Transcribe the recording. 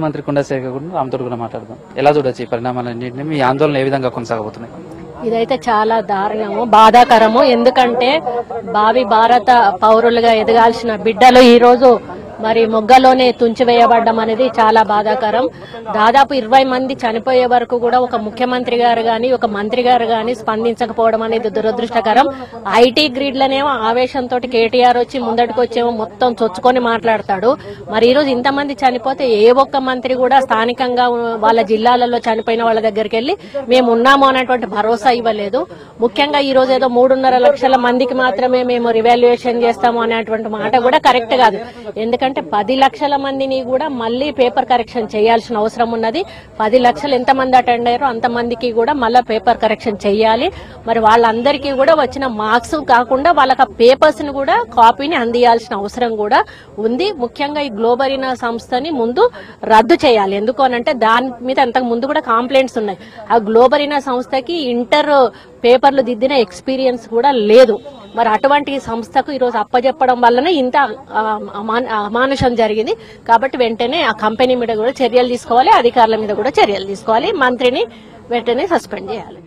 మంత్రి కొండా శేఖర్ గురించి రామ్తోటి కూడా మాట్లాడదాం. ఎలా చూడొచ్చు ఈ పరిణామాలన్నింటినీ, మీ ఆందోళన ఏ విధంగా కొనసాగబోతున్నాయి? ఇదైతే చాలా దారుణము, బాధాకరము. ఎందుకంటే భావి భారత పౌరులుగా ఎదగాల్సిన బిడ్డలు ఈ రోజు మరి మొగ్గలోనే తుంచివేయబడ్డం అనేది చాలా బాధాకరం. దాదాపు 20 మంది చనిపోయే వరకు కూడా ఒక ముఖ్యమంత్రి గారు గాని ఒక మంత్రి గారు గాని స్పందించకపోవడం అనేది దురదృష్టకరం. ఐటీ గ్రిడ్లనేమో ఆవేశంతో కేటీఆర్ వచ్చి ముందటికి వచ్చేమో మొత్తం చొచ్చుకొని మాట్లాడతాడు. మరి ఈ రోజు ఇంతమంది చనిపోతే ఏ ఒక్క మంత్రి కూడా స్థానికంగా వాళ్ళ జిల్లాలలో చనిపోయిన వాళ్ళ దగ్గరికి వెళ్లి మేము ఉన్నాము అనేటువంటి భరోసా ఇవ్వలేదు. ముఖ్యంగా ఈ రోజు ఏదో 3.5 లక్షల మందికి మాత్రమే మేము రివాల్యుయేషన్ చేస్తాము అనేటువంటి మాట కూడా కరెక్ట్ కాదు. ఎందుకంటే 10 లక్షల మందిని కూడా మళ్లీ పేపర్ కరెక్షన్ చేయాల్సిన అవసరం ఉన్నది. 10 లక్షలు ఎంతమంది అటెండ్ అయ్యారో అంతమందికి కూడా మళ్ళీ పేపర్ కరెక్షన్ చేయాలి. మరి వాళ్ళందరికీ కూడా వచ్చిన మార్క్స్ కాకుండా వాళ్ళకి పేపర్స్ ని కూడా కాపీని అందియాల్సిన అవసరం కూడా ఉంది. ముఖ్యంగా ఈ గ్లోబరీనా సంస్థని ముందు రద్దు చేయాలి. ఎందుకు అనంటే దాని మీద అంతకు ముందు కూడా కంప్లైంట్స్ ఉన్నాయి. ఆ గ్లోబరీనా సంస్థకి ఇంటర్ పేపర్లు దిద్దిన ఎక్స్పీరియన్స్ కూడా లేదు. మరి అటువంటి సంస్థకు ఈరోజు అప్పజెప్పడం వల్లనే ఇంత అమానుషం జరిగింది. కాబట్టి వెంటనే ఆ కంపెనీ మీద కూడా చర్యలు తీసుకోవాలి, అధికారుల మీద కూడా చర్యలు తీసుకోవాలి, మంత్రిని వెంటనే సస్పెండ్ చేయాలి.